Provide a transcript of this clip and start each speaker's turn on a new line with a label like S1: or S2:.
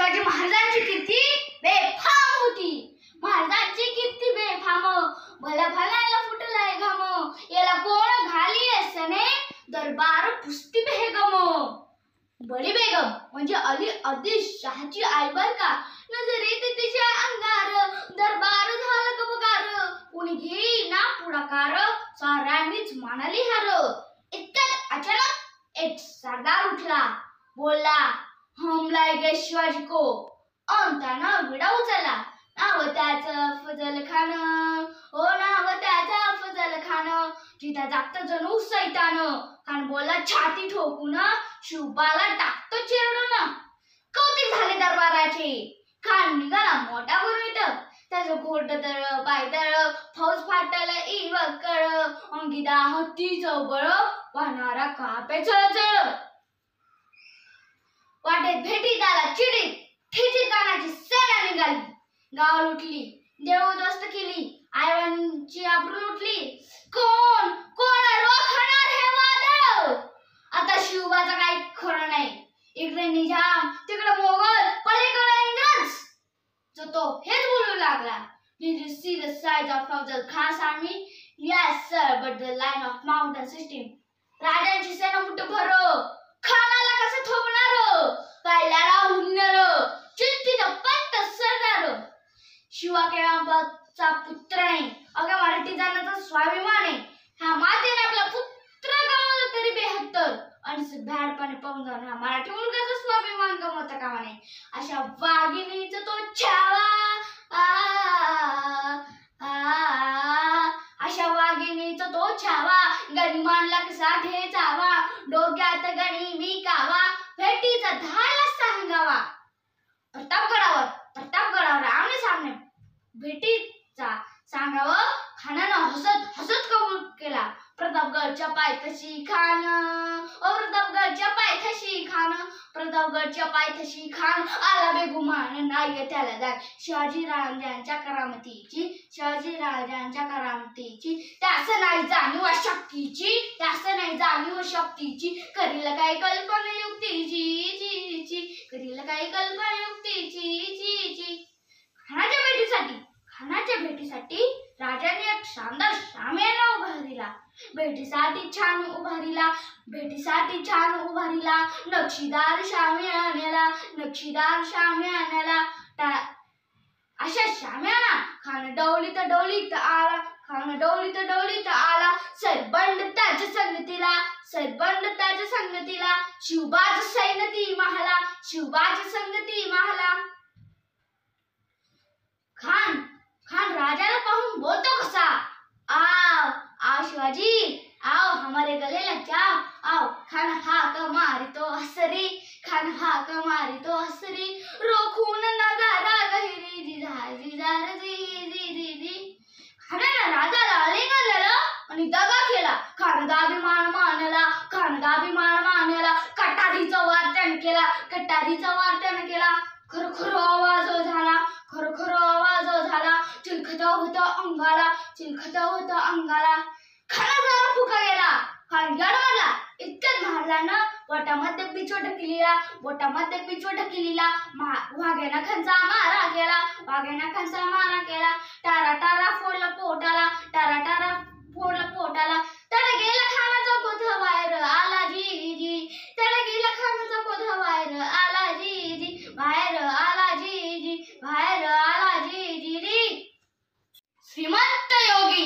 S1: शिवाजी महाराजांची कीर्ती बेफाम होती. महाराजांची कीर्ती बेफाम, भल्या भल्याला फुटलाय घाम, याला कोण घाली असने दरबार पुसती बेगम. बडी बेगम म्हणजे अली आदिलशहाची आई बर का. नजरेत तिच्या अंगार दरबार झाला गबगार, कोणी घेईना पुढाकार, साऱ्यांनीच मानली हार. इतक्यात अचानक एक सरदार उठला, बोलला, हम लायगे शिवाजी को. त्यानं विडा उचलला. नाव त्याचं अफजल खान, हो नाव त्याचं अफजल खान. जिथा जागत जणू सैतान. खान बोलला छाती ठोकून, शिवबाला टाकतो चिरडून. कौतिक झाले दरबाराचे. खान निघाला मोठा गुरुत, त्याचं घोट तळ पाय तळ, फौज फाटल इवकळ, अंगिदा हत्ती चौबळ, वाहणारा कापे चळचळ. वाटेत भेटीत आला चिडीत, ठिचीत कानाची सेना निघाली. गाव लुटली, देव उद्ध्वस्त केली, आईबांची आबरू लुटली. कोण कोण रोखणार हे वादळ. आता शिवबाचं काही खरं नाही. इकडे निजाम, तिकडे मोगल, पलीकडे इंग्रज. जो तो हेच बोलू लागला. Did you see the size of Afzal Khan's army? Yes sir, but the line of mountain system. राजांची सेना मुठ भर, खानाला कसं थोपणार, कायल्याला हुनर, चित्तीत पट्ट सरणार. शिवा केळांबाचा पुत्र नाही, अगं मराठी जाण्याचा स्वाभिमान आहे. ह्या मातेने आपला पुत्र गमावला तरी 72, आणि भ्याडपणे पाहून जाऊन हा मराठी मुलगाचा स्वाभिमान गमावता कामा नये. अशा वाघिणीचा तो छावा, अशा वाघिणीचा तो छावा, गनिमानला कसा ठेचावा, डोक्यात गणी विकावा, भेटीचा धाडला सांगावा. प्रतापगडावर आमने सामने भेटीचा सांगावं. खानानं हसत हसत कबूल केला. प्रतापगडच्या पायथ्याशी खान, प्रतापगडच्या पायथ्याशी खान, प्रतापगडच्या पायथ्याशी खान, आला बेगुमान नाही त्याला जाण. शिवाजी राजांच्या करामतीची, शिवाजी राजांच्या करामतीची, त्यास नाही जाणीव शक्तीची, त्यास नाही जाणीव शक्तीची. करील काही कल्पना युक्तीची जी जी, करील काही कल्पना युक्तीची जी जी. खानाच्या भेटीसाठी राजाने एक शानदार शामियाना उभारिला. भेटीसाठी छान उभारिला, नक्षीदार शामियान्याला. अशा शामियाना खान डौलीत आला. सैदबंड त्याच्या संगतीला, शिवबाज सैन्यती महाला. खान राजाला पाहून बोलतो कसा, आओ शिवाजी, आओ हमारे गले लग जाओ, आओ. खान हाक मारितो हसरी, रोखून नगारा गहिरी जिजार जी. खानानं राजाला आलिंगन आणि दगा केला. खानदाभिमान मानला, कटारीचा वार त्यानं केला. खरखर आवाज झाला, चिलखत होता अंगाला. खानाचा फुका गेला. खान गडबडला. इतक्यात महाराजांना बोटामध्ये पिचोट केलीला. वाघ्यानं खानचा मारा केला. टारा फोडला पोटाला. त्याला गेला खानाचा कोथा बाहेर आला जी. बाहेर आला जी. श्रीमंत योगी